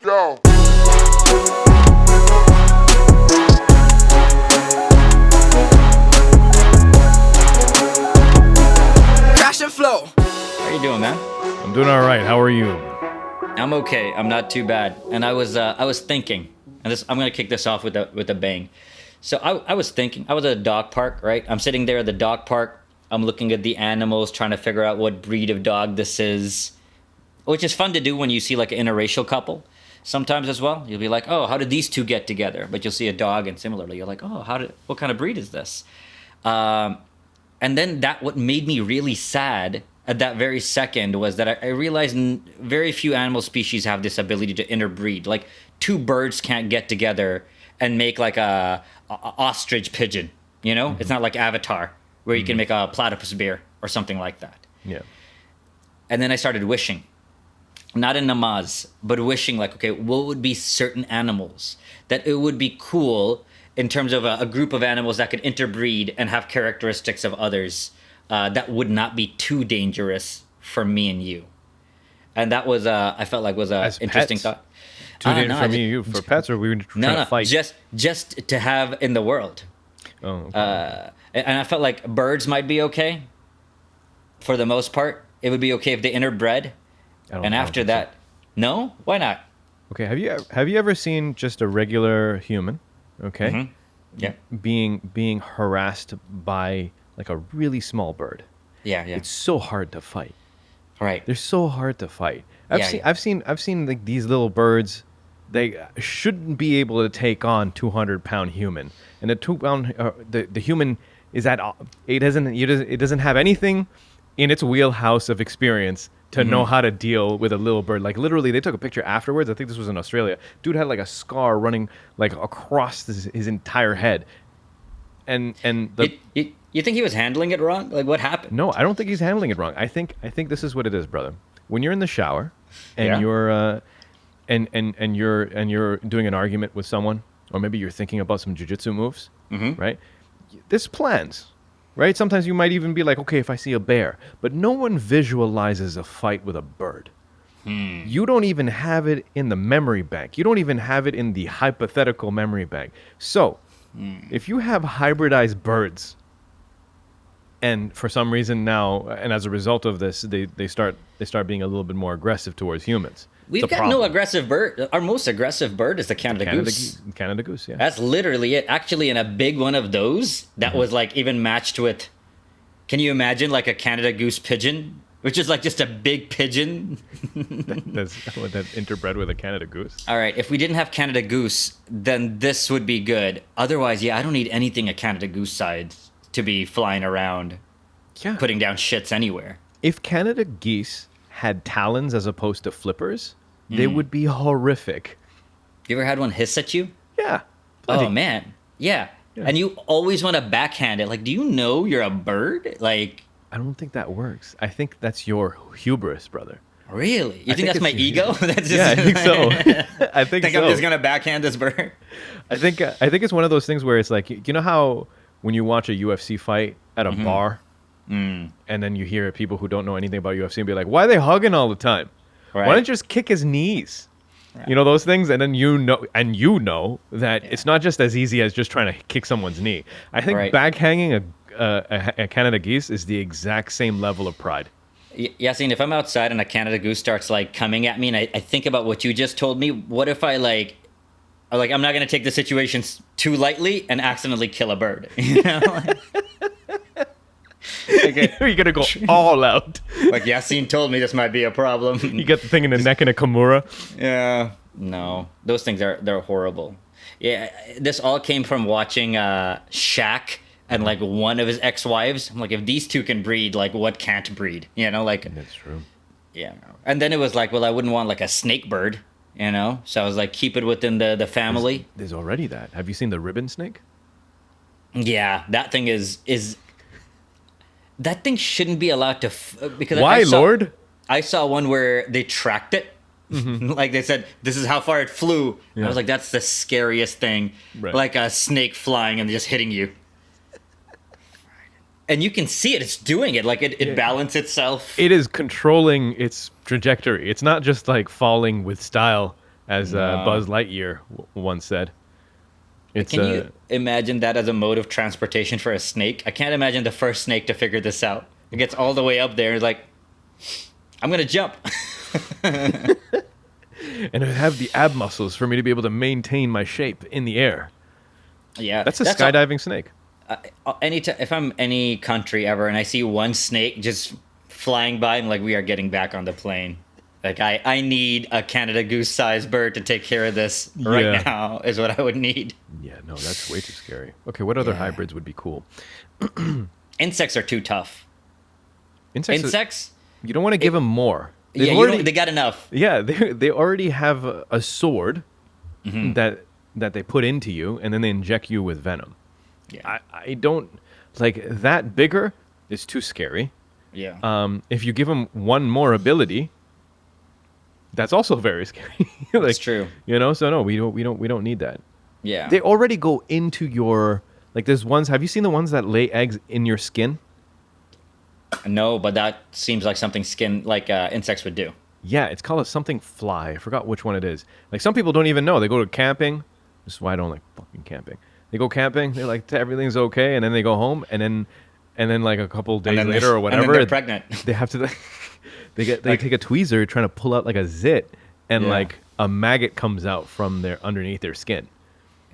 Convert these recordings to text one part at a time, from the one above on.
Yo. Crash and flow. How you doing, man? I'm doing all right. How are you? I'm okay. I'm not too bad. And I was thinking, and I'm gonna kick this off with a bang. So I was thinking. I was at a dog park, right? I'm sitting there at the dog park. I'm looking at the animals, trying to figure out what breed of dog this is, which is fun to do when you see like an interracial couple. Sometimes as well, you'll be like, oh, how did these two get together? But you'll see a dog, and similarly, you're like, oh, what kind of breed is this? And then what made me really sad at that very second was that I realized very few animal species have this ability to interbreed. Like two birds can't get together and make like a ostrich pigeon. You know, It's not like Avatar where you can make a platypus bear or something like that. Yeah. And then I started wishing. Not in namaz, but wishing like, okay, what would be certain animals that it would be cool in terms of a group of animals that could interbreed and have characteristics of others that would not be too dangerous for me and you. And that was, I felt like was a interesting pets? thought. Too dangerous for me and you for pets, or we were trying to fight? Just to have in the world. Oh, okay. And I felt like birds might be okay for the most part. It would be okay if they interbred. And after that, no? Why not? Okay, have you ever seen just a regular human, okay? Mm-hmm. Yeah. Being harassed by like a really small bird. Yeah. It's so hard to fight. Right. They're so hard to fight. Yeah. I've seen like these little birds. They shouldn't be able to take on 200-pound human, and the 2-pound the human is at it doesn't have anything in its wheelhouse of experience to know how to deal with a little bird. Like literally, they took a picture afterwards. I think this was in Australia. Dude had like a scar running like across his entire head, and You think he was handling it wrong? Like what happened? no, I don't think he's handling it wrong. I think this is what it is, brother. When you're in the shower and Yeah. you're and you're doing an argument with someone, or maybe you're thinking about some jiu-jitsu moves, right? This plans, right? Sometimes you might even be like, okay, if I see a bear, but no one visualizes a fight with a bird. You don't even have it in the memory bank. You don't even have it in the hypothetical memory bank. So, if you have hybridized birds, and for some reason now, and as a result of this, they start being a little bit more aggressive towards humans. We've It's a got no problem. aggressive bird. Our most aggressive bird is the Canada goose. Canada goose, yeah. That's literally it. Actually, in a big one of those, that was like even matched with. Can you imagine like a Canada goose pigeon, which is like just a big pigeon? That's that interbred with a Canada goose. All right, if we didn't have Canada goose, then this would be good. Otherwise, yeah, I don't need anything a Canada goose size to be flying around, Yeah. putting down shits anywhere. If Canada geese had talons as opposed to flippers, they would be horrific. You ever had one hiss at you? Yeah. Oh man, yeah. And you always want to backhand it. Like, do you know you're a bird? Like, I don't think that works. I think that's your hubris, brother. really? You I think that's think my it's- ego? That's just, Yeah, I think so. I think so. I'm just gonna backhand this bird. I think it's one of those things where it's like, you know how when you watch a UFC fight at a bar, and then you hear people who don't know anything about UFC and be like, "Why are they hugging all the time? Right. Why don't you just kick his knees?" You know those things, and then you know that it's not just as easy as just trying to kick someone's knee. I think Right. backhanging a Canada geese is the exact same level of pride. Yassine, if I'm outside and a Canada goose starts like coming at me, and I think about what you just told me, what if I'm not gonna take the situation too lightly and accidentally kill a bird? You know? You're gonna go all out. Like Yassine told me this might be a problem. You get the thing in the neck and a kimura. Yeah. No, those things they're horrible. Yeah, this all came from watching Shaq and like one of his ex-wives. I'm like, if these two can breed, like what can't breed? You know, like That's true. yeah. And then it was like, well, I wouldn't want like a snake bird, you know. So I was like, keep it within the family. There's already that. Have you seen the ribbon snake? Yeah, that thing is that thing shouldn't be allowed to because Why, Lord? I saw one where they tracked it. Like they said, this is how far it flew. I was like, that's the scariest thing. Right. Like a snake flying and just hitting you. And you can see it. It's doing it. Like it balances itself. It is controlling its trajectory. It's not just like falling with style as Buzz Lightyear once said. It's Can you imagine that as a mode of transportation for a snake? I can't imagine the first snake to figure this out. It gets all the way up there and is like, I'm going to jump. and it would have the ab muscles for me to be able to maintain my shape in the air. Yeah. That's a skydiving snake. If I'm any country ever and I see one snake just flying by, I'm like, we are getting back on the plane. Like, I need a Canada Goose-sized bird to take care of this right now is what I would need. Yeah, no, that's way too scary. Okay, what other hybrids would be cool? Insects are too tough. Insects? You don't want to give them more. They got enough. Yeah, they already have a sword that they put into you, and then they inject you with venom. Yeah. I don't... Like, that bigger is too scary. Yeah. If you give them one more ability... That's also very scary. Like, that's true. You know, so no, we don't need that. Yeah. They already go into your there's ones. Have you seen the ones that lay eggs in your skin? No, but that seems like something insects would do. Yeah, it's called something fly. I forgot which one it is. Like some people don't even know. They go to camping. This is why I don't like fucking camping. They go camping. They're like everything's okay, and then they go home, and then like a couple days later or whatever, and then they're pregnant. They have to. They take a tweezer trying to pull out like a zit, and like a maggot comes out from underneath their skin.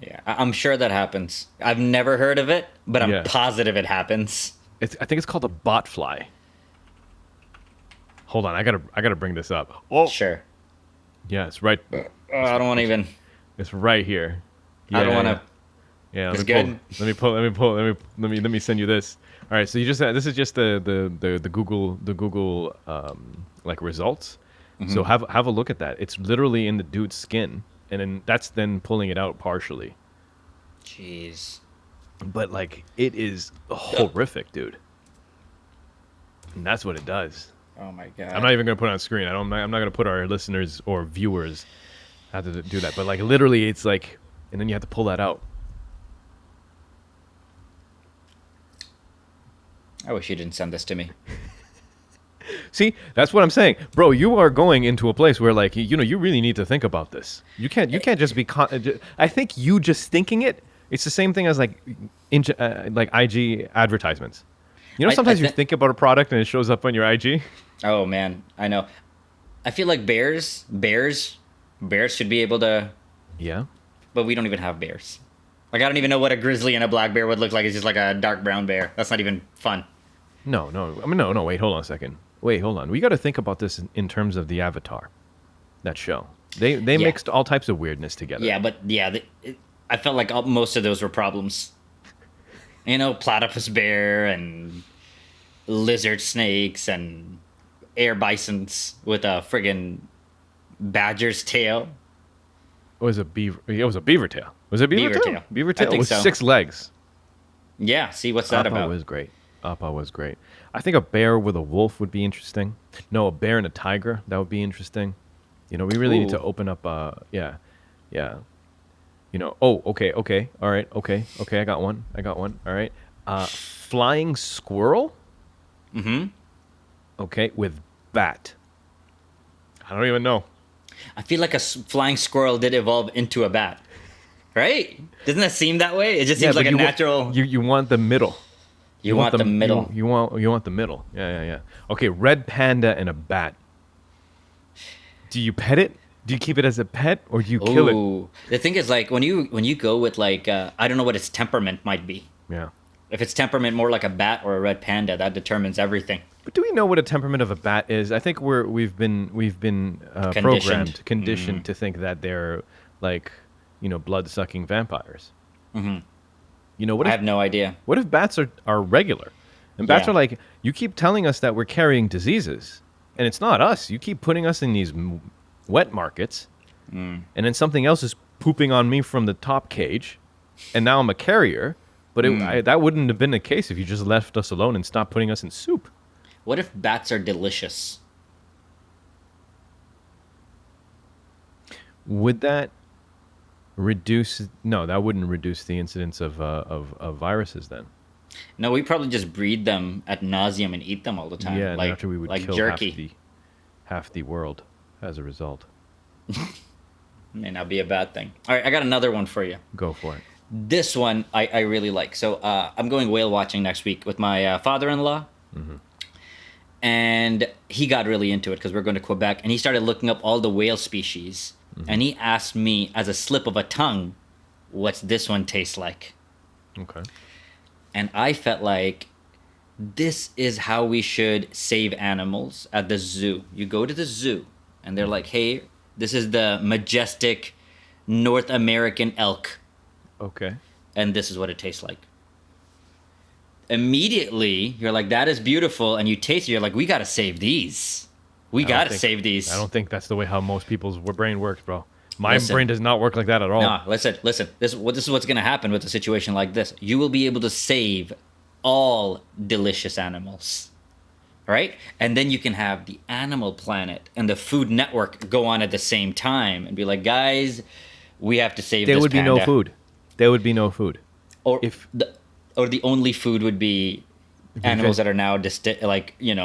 Yeah, I'm sure that happens. I've never heard of it, but I'm positive it happens. I think it's called a botfly. Hold on, I gotta bring this up. Oh, sure. Yeah, it's right. I don't want to even. It's right here. Yeah, I don't want to. Yeah, it's good. Let me send you this. All right, so this is just the Google like results. Mm-hmm. So have a look at that. It's literally in the dude's skin, and then that's pulling it out partially. Jeez. But like it is horrific, dude. And that's what it does. Oh my god. I'm not even gonna put it on screen. I'm not gonna put our listeners or viewers have to do that. But like literally, it's like, and then you have to pull that out. I wish you didn't send this to me. See, that's what I'm saying, bro. You are going into a place where, like, you really need to think about this. You can't just be. I think you just thinking it. It's the same thing as like IG advertisements. You know, sometimes you think about a product and it shows up on your IG. Oh man, I know. I feel like bears should be able to. Yeah. But we don't even have bears. Like I don't even know what a grizzly and a black bear would look like. It's just like a dark brown bear. That's not even fun. No. I mean, no. Wait, hold on a second. Wait, hold on. We got to think about this in terms of the Avatar, that show. They mixed all types of weirdness together. Yeah, but I felt like most of those were problems. You know, platypus bear and lizard snakes and air bisons with a friggin' badger's tail. It was a beaver. It was a beaver tail. Was it beaver tail? Beaver tail. I think with so. 6 legs. Yeah. See, what's that about? Appa was great. I think a bear with a wolf would be interesting. No, a bear and a tiger. That would be interesting. You know, we really need to open up. Yeah. You know. Oh, okay. All right. Okay. I got one. All right. Flying squirrel. Mm-hmm. Okay, with bat. I don't even know. I feel like a flying squirrel did evolve into a bat, right? Doesn't that seem that way? It just seems like a natural. You want the middle. You want the middle. You want the middle. Yeah. Okay, red panda and a bat. Do you pet it? Do you keep it as a pet or do you kill it? The thing is, like when you go with like I don't know what its temperament might be. Yeah. If it's temperament more like a bat or a red panda, that determines everything. But do we know what a temperament of a bat is? I think we've been conditioned to think that they're like, blood-sucking vampires. Mm-hmm. You know what? I have no idea. What if bats are regular? And bats are like, you keep telling us that we're carrying diseases, and it's not us. You keep putting us in these wet markets, and then something else is pooping on me from the top cage, and now I'm a carrier. But that wouldn't have been the case if you just left us alone and stopped putting us in soup. What if bats are delicious? Would that reduce? No, that wouldn't reduce the incidence of viruses then. No, we probably just breed them ad nauseum and eat them all the time. Yeah, and after we would like kill jerky. half the world as a result. May not be a bad thing. All right, I got another one for you. Go for it. This one I really like. So I'm going whale watching next week with my father-in-law. And he got really into it because we're going to Quebec. And he started looking up all the whale species. And he asked me, as a slip of a tongue, what's this one taste like? Okay. And I felt like this is how we should save animals at the zoo. You go to the zoo, and they're like, hey, this is the majestic North American elk. Okay. And this is what it tastes like. Immediately, you're like, that is beautiful. And you taste it, you're like, we got to save these. We got to save these. I don't think that's the way how most people's brain works, bro. My Listen. brain does not work like that at all. No, listen. This is what's going to happen with a situation like this. You will be able to save all delicious animals, right? And then you can have the Animal Planet and the Food Network go on at the same time and be like, guys, we have to save There this would be panda. no food. There would be no food. Or If- the only food would be animals that are now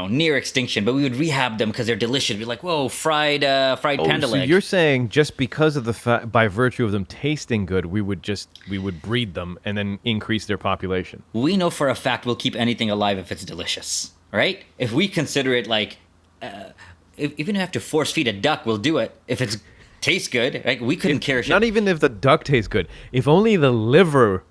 near extinction, but we would rehab them because they're delicious. Be like, whoa, fried panda so leg. you're saying just because of by virtue of them tasting good, we would breed them and then increase their population. We know for a fact we'll keep anything alive if it's delicious, right? If we consider it like, even if we have to force feed a duck, we'll do it if it tastes good. Right? We couldn't care. Not even if the duck tastes good. If only the liver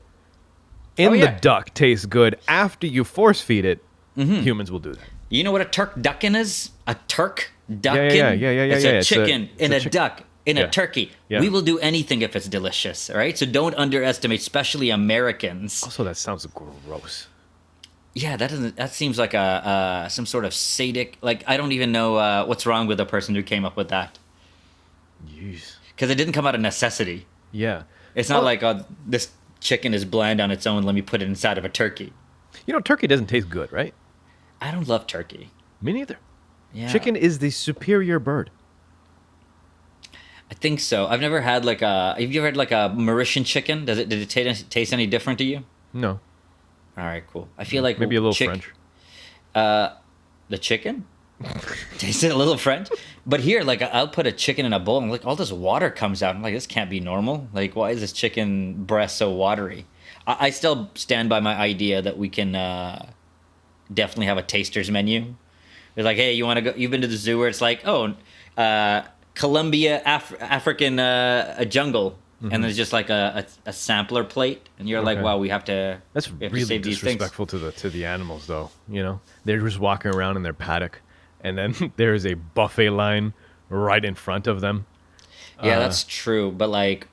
in the duck tastes good after you force feed it, humans will do that. You know what a turducken is? A turducken? Yeah. It's a chicken in a chick- duck in a turkey. Yeah. We will do anything if it's delicious, all right? So don't underestimate, especially Americans. Also, that sounds gross. Yeah, that seems like some sort of sadic. Like, I don't even know what's wrong with the person who came up with that. Jeez. Because it didn't come out of necessity. Yeah. It's not like this chicken is bland on its own. Let me put it inside of a turkey. You know, turkey doesn't taste good, right? I don't love turkey. Me neither. Yeah, Chicken is the superior bird. I think so. I've never had like a. Have you ever had like a Mauritian chicken? Did it taste any different to you? No. All right, cool. I feel like Maybe a little French. The chicken tasted a little French, but here, like, I'll put a chicken in a bowl and like all this water comes out. I'm like, this can't be normal. Like, why is this chicken breast so watery? I still stand by my idea that we can definitely have a taster's menu. They're like, hey, you want to go? You've been to the zoo where it's like, Colombia, African jungle. And there's just like a sampler plate, and you're like, "Wow, we have to." That's we have really to save these things. disrespectful to the animals, though. You know, they're just walking around in their paddock, and then there is a buffet line right in front of them. Yeah, that's true, but like,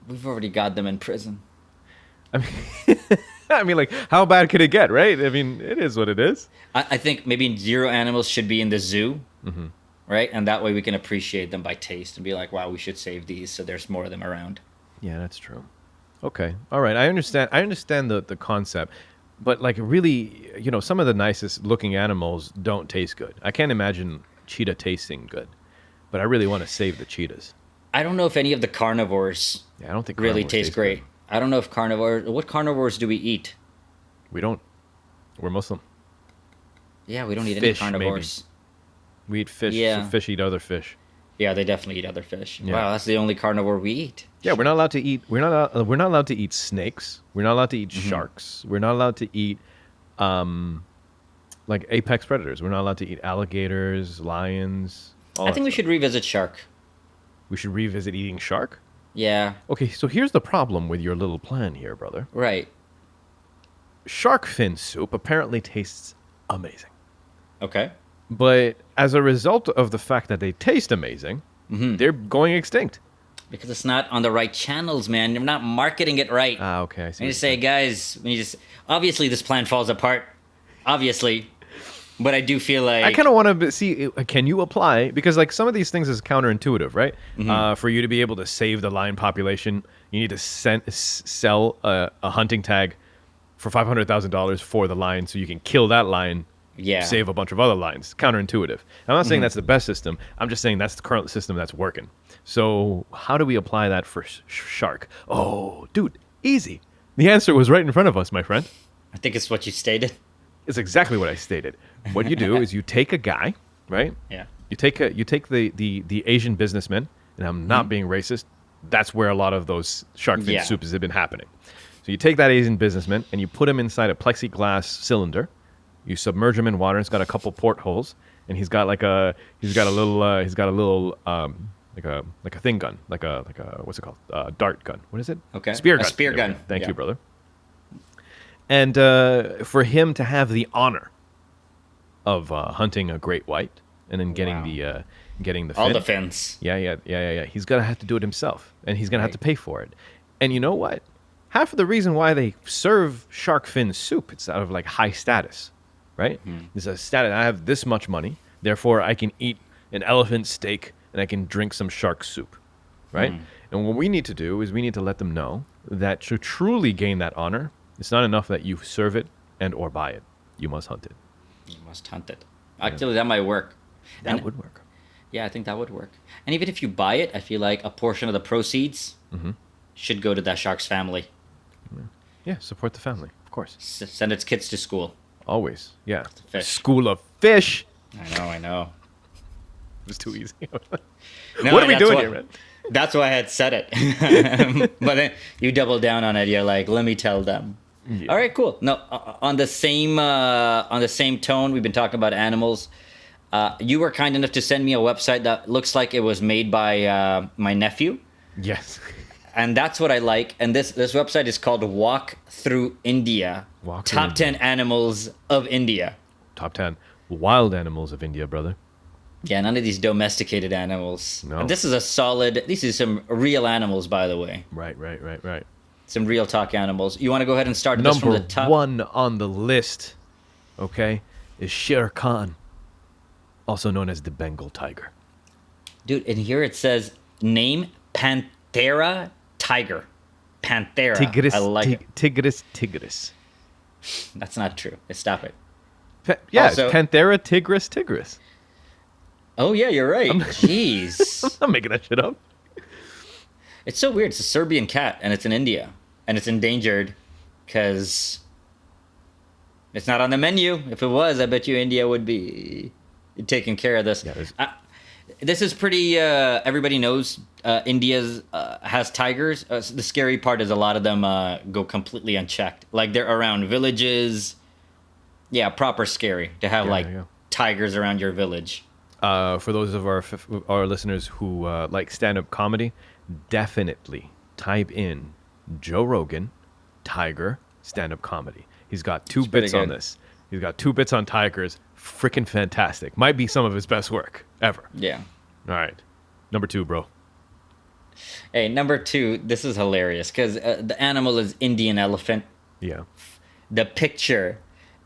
we've already got them in prison. I mean, like, how bad could it get, right? I mean, it is what it is. I think maybe 0 animals should be in the zoo, right? And that way we can appreciate them by taste and be like, "Wow, we should save these so there's more of them around." Yeah, that's true. Okay, all right. I understand the concept, but like, really, you know, some of the nicest looking animals don't taste good. I can't imagine cheetah tasting good, but I really want to save the cheetahs. I don't know if any of the carnivores Yeah, I don't think really carnivores taste great. good. I don't know if what carnivores do we eat? We don't. We're Muslim. Yeah, we don't eat any Fish, maybe. carnivores. We eat fish. Yeah. So fish eat other fish. Yeah, they definitely eat other fish. Yeah. Wow, that's the only carnivore we eat. Yeah, we're not allowed to eat. We're not allowed to eat snakes. We're not allowed to eat sharks. We're not allowed to eat, like apex predators. We're not allowed to eat alligators, lions. I think we should revisit shark. We should revisit eating shark. Yeah, Okay, so here's the problem with your little plan here, brother. right. Shark fin soup apparently tastes amazing, Okay. but as a result of the fact that they taste amazing, they're going extinct. Because it's not on the right channels, man. You're not marketing it right. Ah, okay. I see. And you say, guys, when you just obviously this plan falls apart. Obviously. But I do feel like I kind of want to see, can you apply? Because like some of these things is counterintuitive, right? For you to be able to save the lion population, you need to sell a hunting tag for $500,000 for the lion so you can kill that lion, Yeah. save a bunch of other lions. Counterintuitive. I'm not saying that's the best system. I'm just saying that's the current system that's working. So how do we apply that for shark? Oh, dude, easy. The answer was right in front of us, my friend. I think it's what you stated. It's exactly what I stated. What you do is you take a guy, right? Yeah. You take the Asian businessman and I'm not being racist, that's where a lot of those shark fin Yeah. soups have been happening. So you take that Asian businessman and you put him inside a plexiglass cylinder. You submerge him in water. It's got a couple portholes, and he's got a little like a thing gun, like a what's it called? Dart gun. What is it? Okay. Spear A gun. spear There we gun. go. Thank Yeah. you, brother. And for him to have the honor of hunting a great white and then getting Wow. the fin. All the fins. Yeah. He's gonna have to do it himself, and he's gonna have Right. to pay for it. And you know what? Half of the reason why they serve shark fin soup, it's out of like high status, right? There's a status. I have this much money, therefore I can eat an elephant steak and I can drink some shark soup, right? And what we need to do is we need to let them know that to truly gain that honor, it's not enough that you serve it and or buy it. You must hunt it. You must hunt it. Actually, that might work. That And- would work. Yeah, I think that would work. And even if you buy it, I feel like a portion of the proceeds should go to that shark's family. Yeah, support the family, of course. Send its kids to school. Always. Yeah. Fish. School of fish. I know. It was too easy. No, What are we that's doing why- here, man? That's why I had said it. But then you double down on it. You're like, let me tell them. Yeah. All right, cool. No, on the same tone, we've been talking about animals. You were kind enough to send me a website that looks like it was made by my nephew, Yes. and that's what I like. And this website is called Walk Through India. Walk Through Top 10 animals of India. Top 10 wild animals of India, brother. Yeah, none of these domesticated animals. No. And this is a solid. These are some real animals, by the way. Right. Some real talk animals. You want to go ahead and start this from Number the top? 1 on the list, okay, is Shere Khan, also known as the Bengal tiger. Dude, and here it says name Panthera tiger. Panthera. Tigris, I like it. Tigris. That's not true. Stop it. Yeah, Also- it's Panthera tigris. Oh yeah, you're right. Jeez. I'm making that shit up. It's so weird. It's a Serbian cat, and it's in India, and it's endangered because it's not on the menu. If it was, I bet you India would be taking care of this. Yeah, there's- This is pretty. Everybody knows India's has tigers. The scary part is a lot of them go completely unchecked. Like they're around villages. Yeah, proper scary to have Yeah. tigers around your village. For those of our listeners who like stand-up comedy, definitely type in Joe Rogan, tiger, stand-up comedy. He's got 2 It's pretty bits on good. this. He's got 2 bits on tigers. Freaking fantastic. Might be some of his best work ever. Yeah. All right. Number 2, bro. Hey, number 2. This is hilarious because the animal is Indian elephant. Yeah. The picture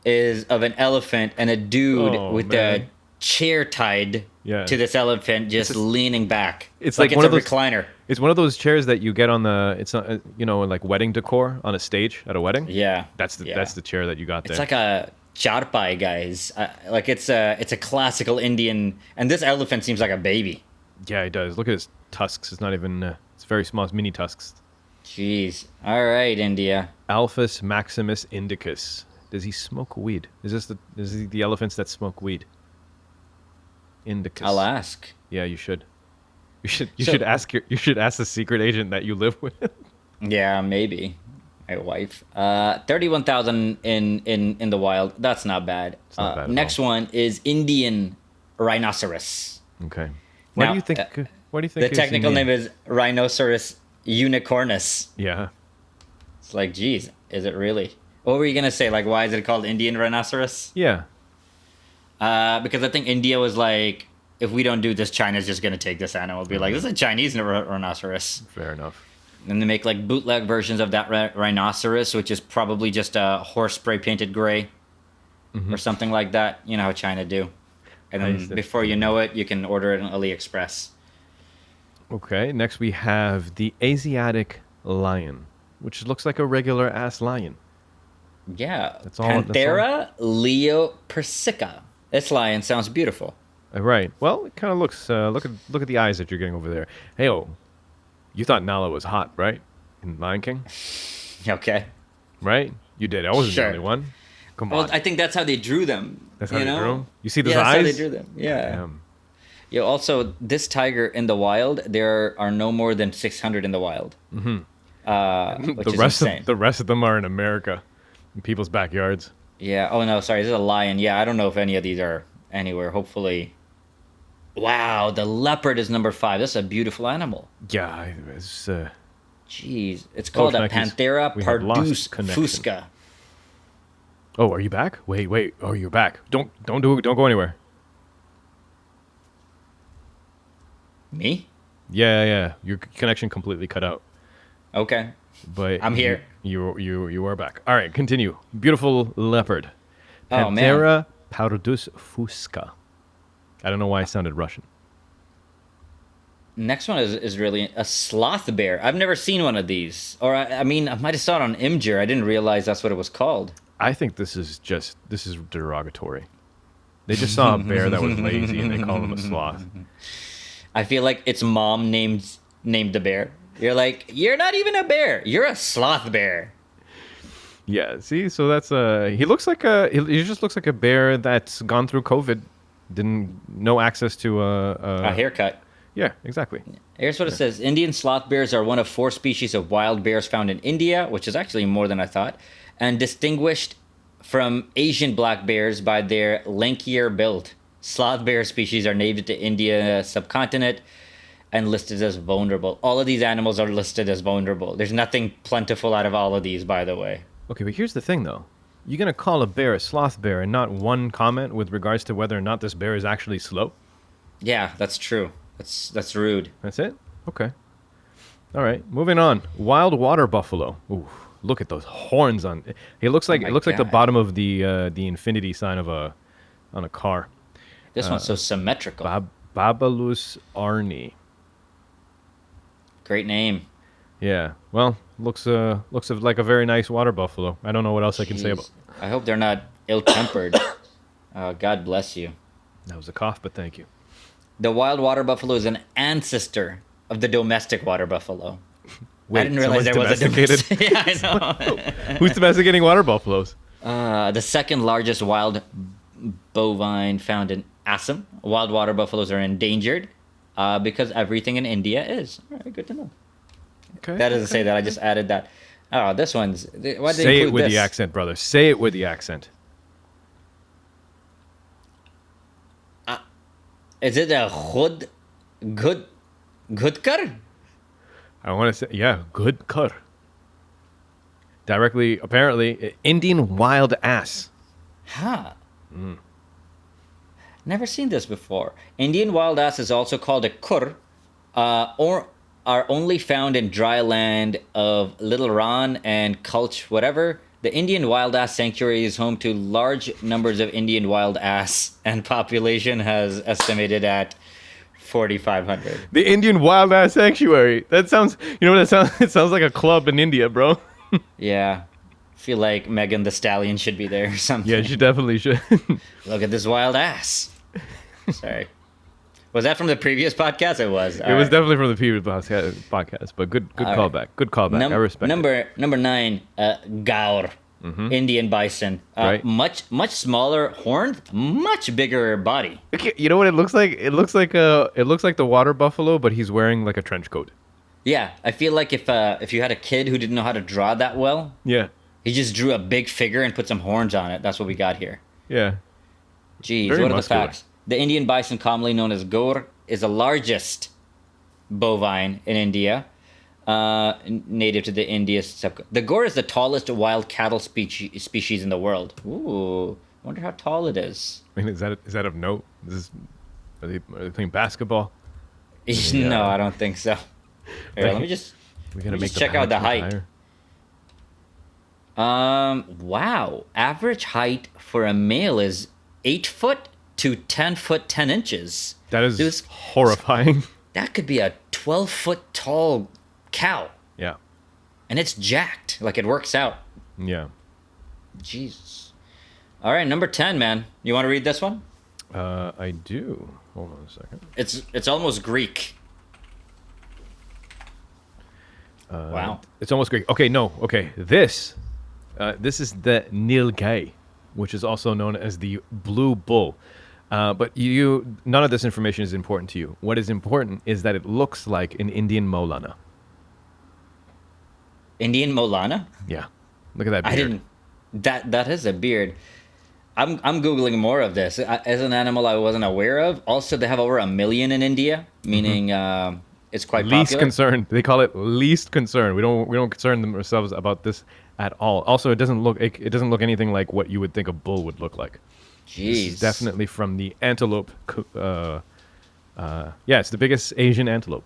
is of an elephant and a dude Oh, with man. a chair tied Yeah. to this elephant, just leaning back. It's like it's one a of those- recliner. It's one of those chairs that you get on the, it's not, like wedding decor on a stage at a wedding. Yeah, That's the yeah. chair that you got there. It's like a charpai, guys. It's a classical Indian, and this elephant seems like a baby. Yeah, it does. Look at his tusks. It's not even, it's very small. It's mini tusks. Jeez. All right, India. Alphas Maximus Indicus. Does he smoke weed? Is he the elephants that smoke weed? Indicus. I'll ask. Yeah, you should. You So- should ask the secret agent that you live with. Yeah, maybe. My wife. 31,000 in the wild. That's not bad. not bad at Next one is Indian rhinoceros. Okay. Why Now, do you think? Why do you think The technical name is Rhinoceros unicornus. Yeah. It's like, geez, is it really? What were you gonna say? Like, why is it called Indian rhinoceros? Yeah. Because I think India was like, if we don't do this, China's just gonna take this animal. Be like, this is a Chinese rhinoceros. Fair enough. And they make like bootleg versions of that rhinoceros, which is probably just a horse spray painted gray or something like that. You know how China do. And Nice. then before you know it, you can order it on AliExpress. Okay. Next we have the Asiatic Lion, which looks like a regular ass lion. Yeah. That's all- Panthera leopersica. This lion sounds beautiful. Right. Well, it kind of looks. Look at the eyes that you're getting over there. Hey, you thought Nala was hot, right? In Lion King, Okay. right? You did. I wasn't Sure. the only one. Come Well, on. I think that's how they drew them. That's how you they know? drew 'em? You see those Yeah, that's how they eyes? drew them. Yeah. Damn. Yo, also, this tiger in the wild, there are no more than 600 in the wild. Which The is rest insane. of the rest of them are in America, in people's backyards. Yeah. Oh no, sorry. This is a lion. Yeah, I don't know if any of these are anywhere. Hopefully. Wow, the leopard is number 5. That's a beautiful animal. Yeah, it's Jeez, it's called a Schneckis, Panthera we have lost pardus connection. fusca. Oh, are you back? Wait. Oh, you're back. Don't go anywhere. Me? Yeah. Your connection completely cut out. Okay. But I'm here. You are back. All right, continue. Beautiful leopard. Oh, man. Panthera pardus fusca. I don't know why it sounded Russian. Next one is really a sloth bear. I've never seen one of these. Or I mean, I might have saw it on Imgur. I didn't realize that's what it was called. I think this is derogatory. They just saw a bear that was lazy and they called him a sloth. I feel like its mom named the bear. You're like, you're not even a bear. You're a sloth bear. Yeah, see, so that's he just looks like a bear that's gone through COVID, no access to A haircut. Yeah, exactly. Here's what it says. Indian sloth bears are one of 4 species of wild bears found in India, which is actually more than I thought, and distinguished from Asian black bears by their lankier build. Sloth bear species are native to India subcontinent and listed as vulnerable. All of these animals are listed as vulnerable. There's nothing plentiful out of all of these, by the way. Okay, but here's the thing, though. You're going to call a bear a sloth bear and not one comment with regards to whether or not this bear is actually slow? Yeah, that's true. That's rude. That's it? Okay. All right, moving on. Wild water buffalo. Ooh, look at those horns on it. It looks like my like the God. bottom of the infinity sign of on a car. This one's so symmetrical. Babalus arni. Great name. Yeah. Well, looks like a very nice water buffalo. I don't know what else I can say about. Jeez. I hope they're not ill-tempered. God bless you. That was a cough, but thank you. The wild water buffalo is an ancestor of the domestic water buffalo. Wait, I didn't realize there someone's was a domesticated? domestic. Yeah, I know. Who's domesticating water buffaloes? The second largest wild bovine found in Assam. Wild water buffaloes are endangered because everything in India is. All right, good to know. Okay. That doesn't say that. I just added that. Oh, this one's. Why did they Say it include with this? the accent, brother. Say it with the accent. Is it a Gudkar? I want to say, yeah, good cur. Directly, apparently, Indian wild ass. Huh. Never seen this before. Indian wild ass is also called a kur, or are only found in dry land of Little Ran and Kulch, whatever. The Indian wild ass sanctuary is home to large numbers of Indian wild ass, and population has estimated at 4,500. The Indian wild ass sanctuary. That sounds, you know what that sounds? It sounds like a club in India, bro. Yeah. Feel like Megan the Stallion should be there or something. Yeah, she definitely should. Look at this wild ass. Sorry. Was that from the previous podcast? It was. It was definitely from the previous podcast, but good callback. right. Good callback. I respect it. Number 9, Gaur, Indian bison. Right. Much smaller horn, much bigger body. Okay, you know what it looks like? It looks like the water buffalo, but he's wearing like a trench coat. Yeah, I feel like if you had a kid who didn't know how to draw that well, Yeah. he just drew a big figure and put some horns on it. That's what we got here. Yeah. Jeez, Very what are muscular. the facts? The Indian bison, commonly known as gaur, is the largest bovine in India, native to the India subcontinent. The gaur is the tallest wild cattle species in the world. Ooh, wonder how tall it is. I mean, is that of note? Are they playing basketball? No, I don't think so. Here, let me just We gotta Let me make just the check out the height height. higher. Wow. Average height for a male is 8 foot to 10 foot 10 inches. That is Dude, horrifying. that could be a 12-foot tall cow, Yeah. and it's jacked. Like, it works out. Yeah. Jesus. All right, number 10, man. You want to read this one? I do. Hold on a second. It's almost Greek. Wow. It's almost great. Okay, no. Okay, this is the Nilgai, which is also known as the blue bull. But none of this information is important to you. What is important is that it looks like an Indian Molana. Indian Molana? Yeah, look at that beard. I didn't. That is a beard. I'm googling more of this. As an animal I wasn't aware of. Also, they have over 1 million in India, meaning it's quite Least popular. concern. They call it least concern. We don't concern ourselves about this at all. Also, it doesn't look anything like what you would think a bull would look like. Jeez. This is definitely from the antelope. Yeah, it's the biggest Asian antelope.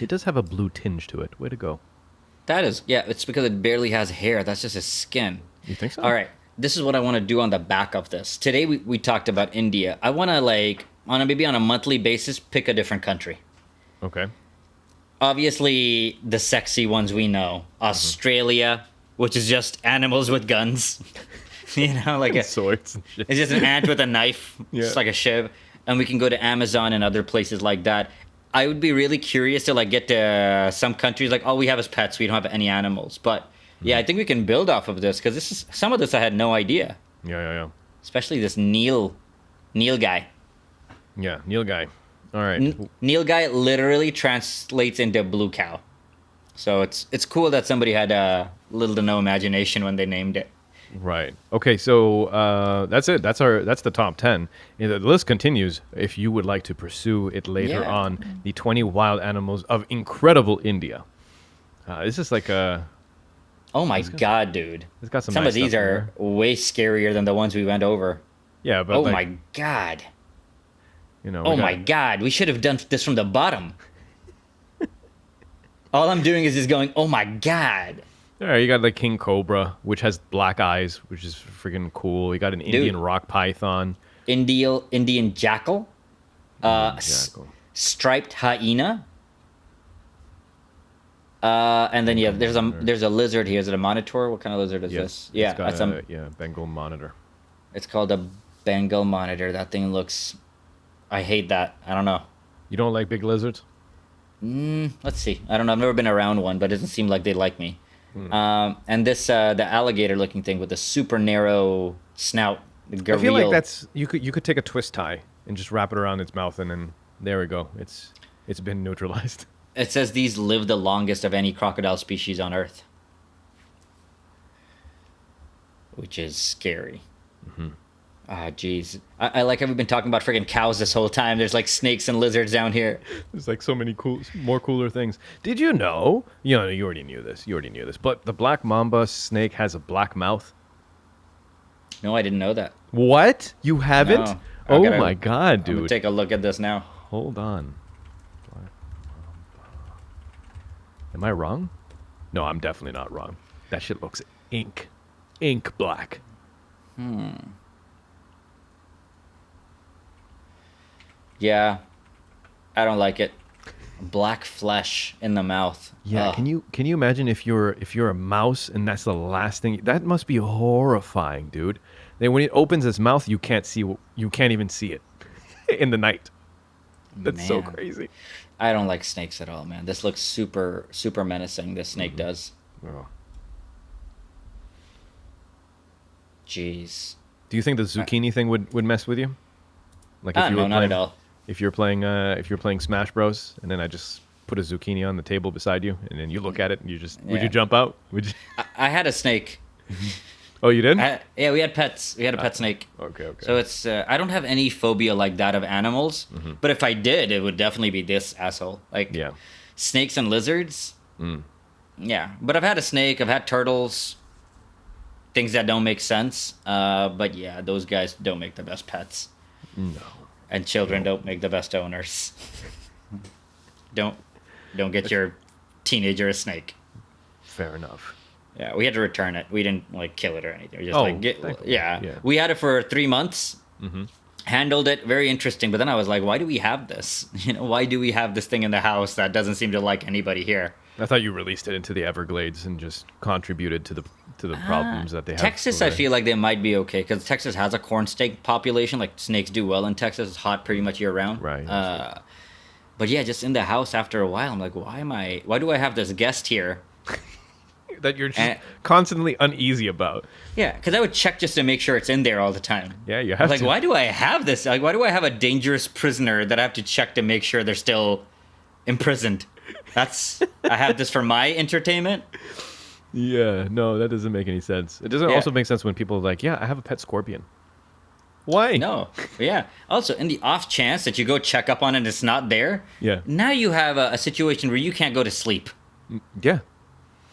It does have a blue tinge to it. Way to go. That is, yeah, it's because it barely has hair. That's just his skin. You think so? All right. This is what I want to do on the back of this. Today we talked about India. I want to maybe on a monthly basis pick a different country. Okay. Obviously, the sexy ones we know. Australia, which is just animals with guns. Like Swords and shit. it's just an ant with a knife, Yeah. just like a shiv. And we can go to Amazon and other places like that. I would be really curious to get to some countries like all we have is pets. We don't have any animals. But yeah, I think we can build off of this because some of this I had no idea. Yeah. Especially this Nilgai. Yeah, Nilgai. All right. Nilgai literally translates into blue cow. So it's cool that somebody had little to no imagination when they named it. Right. Okay, so that's it. That's the top 10. And the list continues if you would like to pursue it later Yeah. on. The 20 wild animals of incredible India. This is like a... Oh my god, dude. It's got some Some nice of these stuff in are there. way scarier than the ones we went over. Yeah, but Oh like, my god. we My god. We should have done this from the bottom. All I'm doing is just going, oh my god. All right, you got like King Cobra, which has black eyes, which is freaking cool. You got an Indian rock python. Indian jackal. Jackal. Striped hyena. And then there's a lizard here. Is it a monitor? What kind of lizard is this? Yeah, it's got that's Bengal monitor. it's called a Bengal monitor. That thing looks. I hate that. I don't know. You don't like big lizards? Let's see. I don't know. I've never been around one, but it doesn't seem like they like me. And this the alligator looking thing with the super narrow snout. I feel like that's you could take a twist tie and just wrap it around its mouth, and then there we go. It's been neutralized. It says these live the longest of any crocodile species on Earth, which is scary. Ah, jeez. I like how we've been talking about freaking cows this whole time. There's like snakes and lizards down here. There's like so many cooler things. Did you know? You already knew this. But the black mamba snake has a black mouth. No, I didn't know that. What? You haven't? No. Oh gotta- my god, I'm gonna dude. take a look at this now. Hold on. Am I wrong? No, I'm definitely not wrong. That shit looks ink black. Yeah, I don't like it. Black flesh in the mouth. Yeah, Ugh. can you imagine if you're a mouse and that's the last thing? That must be horrifying, dude. Then when it opens its mouth, you can't even see it in the night. That's so Man. crazy. I don't like snakes at all, man. This looks super, super menacing. This snake does. Oh. Jeez. Do you think the zucchini thing would mess with you? Like No, not at all. If you're playing Smash Bros, and then I just put a zucchini on the table beside you, and then you look at it, and would Yeah. you jump out? Would you? I had a snake. Oh, you did? Yeah, we had pets. We had a pet snake. Okay. So it's I don't have any phobia like that of animals, but if I did, it would definitely be this asshole. Like Yeah. snakes and lizards. Yeah, but I've had a snake. I've had turtles. Things that don't make sense. But yeah, those guys don't make the best pets. No. And children don't make the best owners. Don't get your teenager a snake. Fair enough. Yeah, we had to return it. We didn't kill it or anything. We just thankfully. yeah. We had it for 3 months. Handled it very interesting, but then I was like, why do we have this? Why do we have this thing in the house that doesn't seem to like anybody here? I thought you released it into the Everglades and just contributed to the problems that they have. Texas, over I there. feel like they might be okay because Texas has a corn snake population. Like snakes do well in Texas. It's hot pretty much year round. Right. But yeah, just in the house after a while, I'm like, why do I have this guest here? that you're just And- constantly uneasy about. Yeah, because I would check just to make sure it's in there all the time. Yeah, you I have was like, to. why do I have this? Like, why do I have a dangerous prisoner that I have to check to make sure they're still imprisoned? I have this for my entertainment. Yeah, no, that doesn't make any sense. It doesn't Yeah. also make sense when people are like, yeah, I have a pet scorpion. Why? No, yeah. Also, in the off chance that you go check up on it and it's not there, Yeah. now you have a situation where you can't go to sleep. Yeah.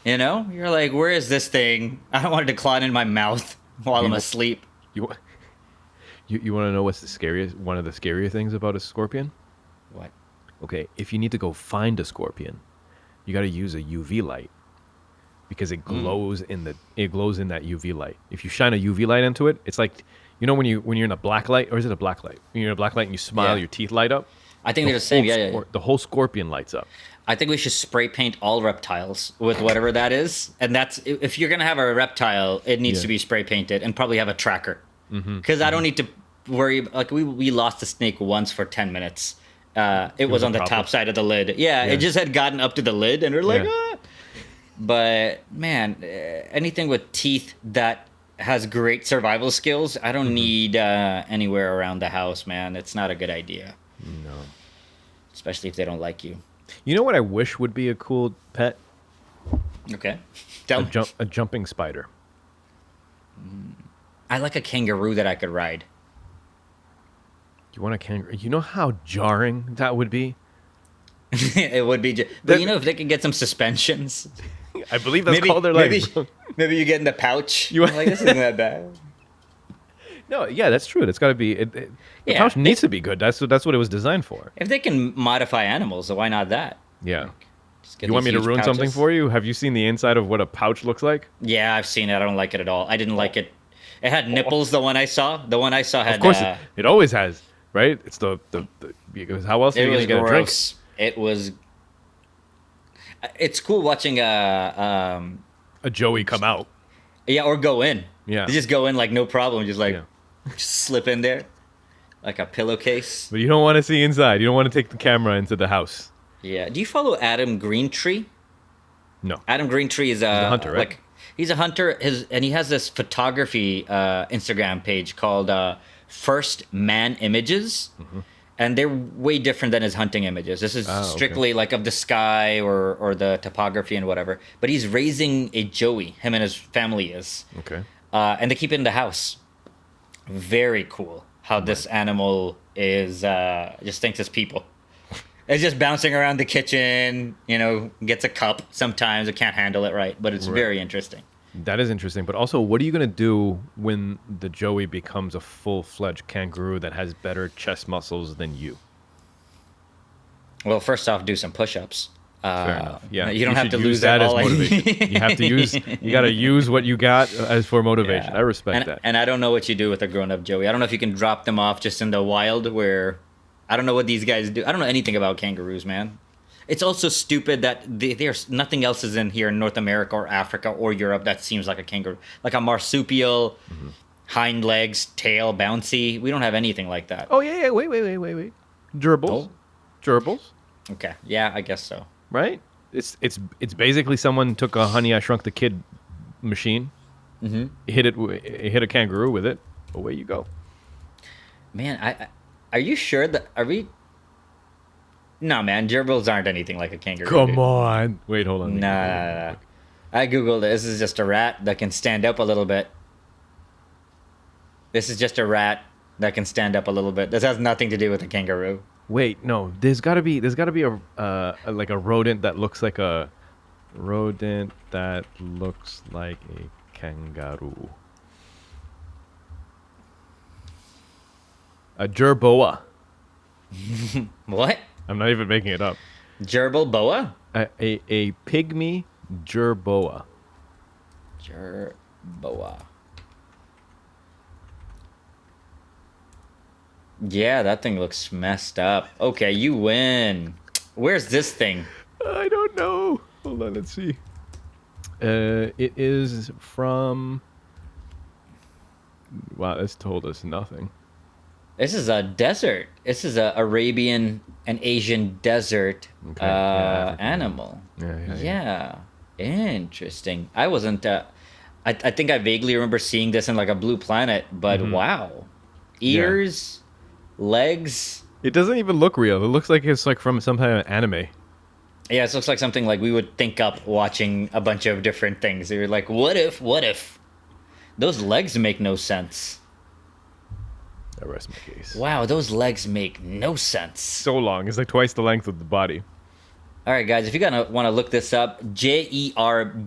You know, you're like, where is this thing? I don't want it to claw in my mouth while I'm You- asleep. You want to know what's the scariest? One of the scarier things about a scorpion? What? Okay, if you need to go find a scorpion, you got to use a UV light because it glows in that UV light. If you shine a UV light into it, it's like when you're in a black light, or is it a black light? When you're in a black light and you smile, Yeah. your teeth light up. I think they're the same. Yeah. The whole scorpion lights up. I think we should spray paint all reptiles with whatever that is, and that's if you're gonna have a reptile, it needs Yeah. to be spray painted and probably have a tracker. Because I don't need to worry. Like we lost a snake once for 10 minutes. It was was a on the problem. top side of the lid. Yeah, Yeah. it just had gotten up to the lid, and we're like, Yeah. ah. But man, anything with teeth that has great survival skills, I don't need anywhere around the house, man. It's not a good idea. No. Especially if they don't like you. You know what I wish would be a cool pet? Okay. Tell me. A jumping spider. I like a kangaroo that I could ride. You want a kangaroo? You know how jarring that would be? It would be, but if they can get some suspensions, I believe that's called their maybe, legs. maybe you get in the pouch. You- You're like, this isn't that bad. No, yeah, that's true. It's got to be. The Yeah. pouch needs to be good. That's what it was designed for. If they can modify animals, so why not that? Yeah. Just get You want me these to huge ruin something pouches. for you? Have you seen the inside of what a pouch looks like? Yeah, I've seen it. I don't like it at all. I didn't like it. It had nipples. The one I saw. The one I saw had. Of course, it always has, right? It's the because how else are it you was gonna get a drink? gross. It was. It's cool watching A Joey come out. yeah, or go in. Yeah. You just go in like no problem. Just like Yeah. just slip in there, like a pillowcase. But you don't want to see inside. You don't want to take the camera into the house. Yeah. Do you follow Adam Greentree? No. Adam Greentree is a hunter, right? He's a hunter. And he has this photography Instagram page called First Man Images, and they're way different than his hunting images. This is okay. strictly like of the sky or the topography and whatever. But he's raising a joey. Him and his family is, Okay. and they keep it in the house. Very cool how this animal is. Just thinks it's people. It's just bouncing around the kitchen, gets a cup sometimes. It can't handle it right, but it's very interesting. That is interesting. But also, what are you going to do when the Joey becomes a full-fledged kangaroo that has better chest muscles than you? Well, first off, do some push-ups. Fair enough. Yeah. You don't have should to use lose that as all I- motivation. You have to use. You got to use what you got as for motivation. Yeah. I respect and, that. And I don't know what you do with a grown-up joey. I don't know if you can drop them off just in the wild where... I don't know what these guys do. I don't know anything about kangaroos, man. It's also stupid that there's nothing else is in here in North America or Africa or Europe that seems like a kangaroo. Like a marsupial, hind legs, tail, bouncy. We don't have anything like that. Oh yeah. Wait. Gerbils. Oh. Gerbils. Okay. Yeah, I guess so. Right. It's basically someone took a Honey I Shrunk the Kid machine, hit a kangaroo with it. Away you go. Man, are you sure that... Are we... No, man. Gerbils aren't anything like a kangaroo. Come dude. on. Wait, hold on. Nah. I googled it. This is just a rat that can stand up a little bit. This is just a rat that can stand up a little bit. This has nothing to do with a kangaroo. Wait, no. There's got to be a like a rodent that looks like a kangaroo. A gerboa. What? I'm not even making it up. Gerbil boa? A pygmy gerboa. Gerboa. Yeah, that thing looks messed up. Okay, you win. Where's this thing? I don't know. Hold on, let's see. It is from. Wow, this told us nothing. This is a desert. This is a Arabian and Asian desert Okay, yeah, African. animal. Yeah. Yeah. Interesting. I wasn't. I think I vaguely remember seeing this in like a Blue Planet, but wow, ears, legs. It doesn't even look real. It looks like it's like from some kind of anime. Yeah, it looks like something like we would think up watching a bunch of different things. You're like, what if? What if? Those legs make no sense. I rest my case. Wow, those legs make no sense. So long. It's like twice the length of the body. All right, guys, if you want to look this up, Jerboa.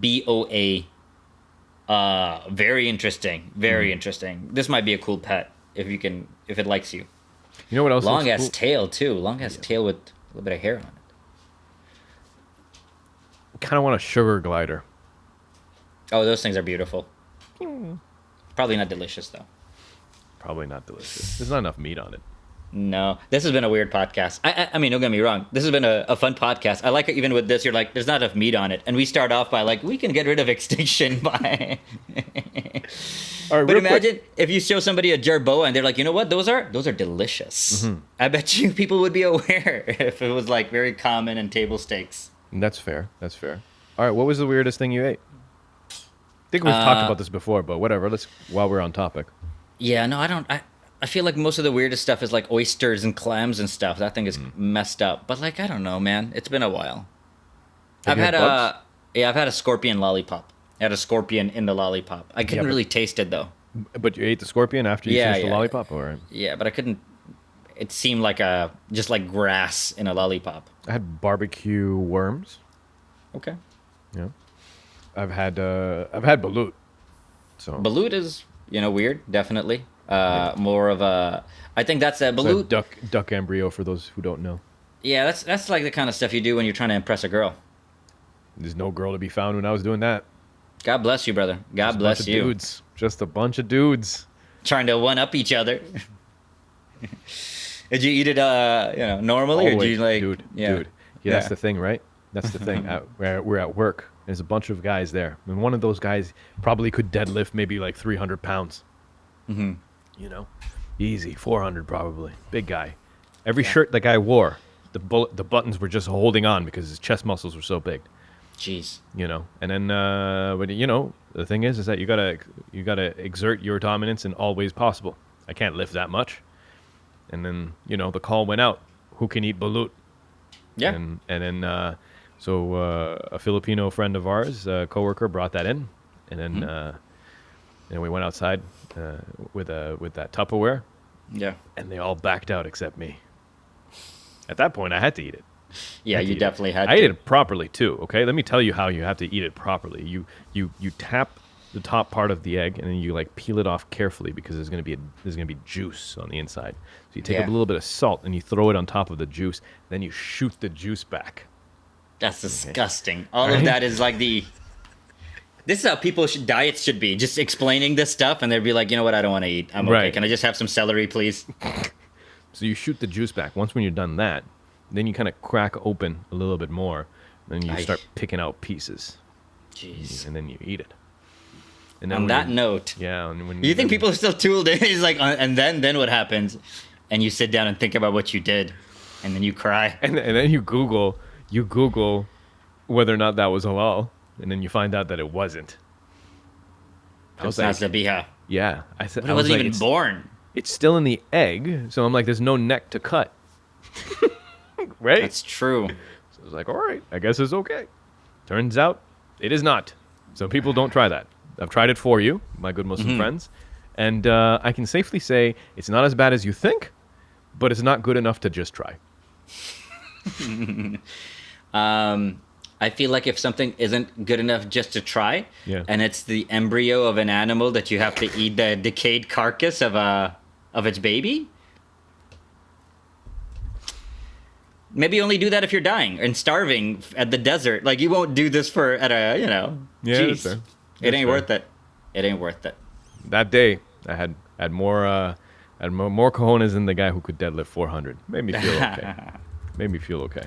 Very interesting. Very interesting. This might be a cool pet if it likes you. You know what else? Long ass cool? tail too. Long ass tail with a little bit of hair on it. Kind of want a sugar glider. Oh, those things are beautiful. Probably not delicious though. Probably not delicious. There's not enough meat on it. No, this has been a weird podcast. I mean, don't get me wrong. This has been a fun podcast. I like it even with this. You're like, there's not enough meat on it. And we start off by like, we can get rid of extinction by... All right, but imagine if you show somebody a jerboa and they're like, you know what? Those are delicious. I bet you people would be aware if it was like very common and table stakes. That's fair. That's fair. All right, what was the weirdest thing you ate? I think we've talked about this before, but whatever. While we're on topic. Yeah, no, I don't... I feel like most of the weirdest stuff is like oysters and clams and stuff. That thing is messed up. But like, I don't know, man. It's been a while. Have you had bugs? I've had a scorpion lollipop. I had a scorpion in the lollipop. I couldn't really taste it though. But you ate the scorpion after you finished the lollipop, or? Yeah, but I couldn't. It seemed like just like grass in a lollipop. I had barbecue worms. Okay. Yeah. I've had balut. So Balut is weird, definitely. More of a. I think that's a balut. Duck embryo for those who don't know. Yeah, that's like the kind of stuff you do when you're trying to impress a girl. There's no girl to be found when I was doing that. God bless you, brother. God bless you. Dudes. Just a bunch of dudes. Trying to one up each other. Did you eat it normally, or did you like dude? Yeah, that's the thing, right? That's the thing. We're at work. There's a bunch of guys there, and one of those guys probably could deadlift maybe like 300 pounds. Easy 400 probably. Big guy. Every shirt the guy wore, the buttons were just holding on because his chest muscles were so big. Jeez. And then but the thing is that you gotta exert your dominance in all ways possible. I can't lift that much. And then the call went out. Who can eat balut? Yeah. And then so a Filipino friend of ours, a coworker, brought that in, and then we went outside with that Tupperware. Yeah. And they all backed out except me. At that point, I had to eat it. Yeah, you definitely had to. I ate it properly too. Okay, let me tell you how you have to eat it properly. You tap the top part of the egg and then you like peel it off carefully because there's gonna be juice on the inside. So you take a little bit of salt and you throw it on top of the juice. Then you shoot the juice back. That's disgusting. All of that is like the. This is how diets should be. Just explaining this stuff, and they'd be like, you know what? I don't want to eat. I'm okay. Right. Can I just have some celery, please? So you shoot the juice back. Once when you're done that, then you kind of crack open a little bit more. Then you start picking out pieces. Jeez. And then you eat it. And then on that note, when you think people are still tooled in? He's like, and then what happens? And you sit down and think about what you did, and then you cry. And then you Google whether or not that was halal. And then you find out that it wasn't. I was like, yeah. I said, it wasn't even born. It's still in the egg, so I'm like, there's no neck to cut. Right? That's true. So I was like, all right, I guess it's okay. Turns out, it is not. So people don't try that. I've tried it for you, my good Muslim friends, and I can safely say it's not as bad as you think, but it's not good enough to just try. I feel like if something isn't good enough just to try, and it's the embryo of an animal that you have to eat the decayed carcass of its baby, maybe only do that if you're dying and starving at the desert. Like you won't do this Yeah, geez, it ain't worth it. It ain't worth it. That day, I had more cojones than the guy who could deadlift 400. Made me feel okay.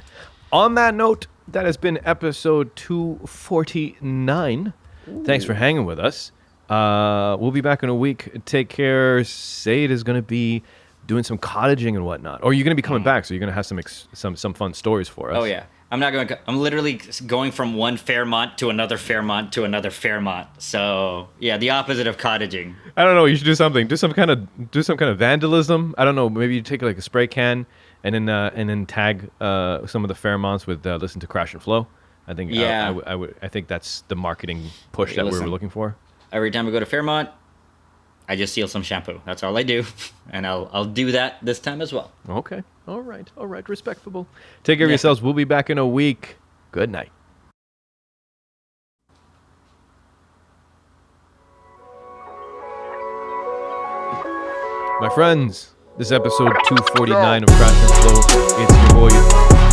On that note, that has been episode 249. Ooh. Thanks for hanging with us. We'll be back in a week. Take care. Said is going to be doing some cottaging and whatnot. Or you're going to be coming back, so you're going to have some fun stories for us. Oh, yeah. I'm not going. I'm literally going from one Fairmont to another Fairmont to another Fairmont. So yeah, the opposite of cottaging. I don't know. You should do something. Do some kind of vandalism. I don't know. Maybe you take like a spray can and then tag some of the Fairmonts with "Listen to Crash and Flow." I think. Yeah. I think that's the marketing push that we were looking for. Every time I go to Fairmont, I just steal some shampoo. That's all I do, and I'll do that this time as well. Okay. All right. Respectable. Take care of yourselves. We'll be back in a week. Good night. My friends, this is episode 249 of Crash and Flow. It's your boy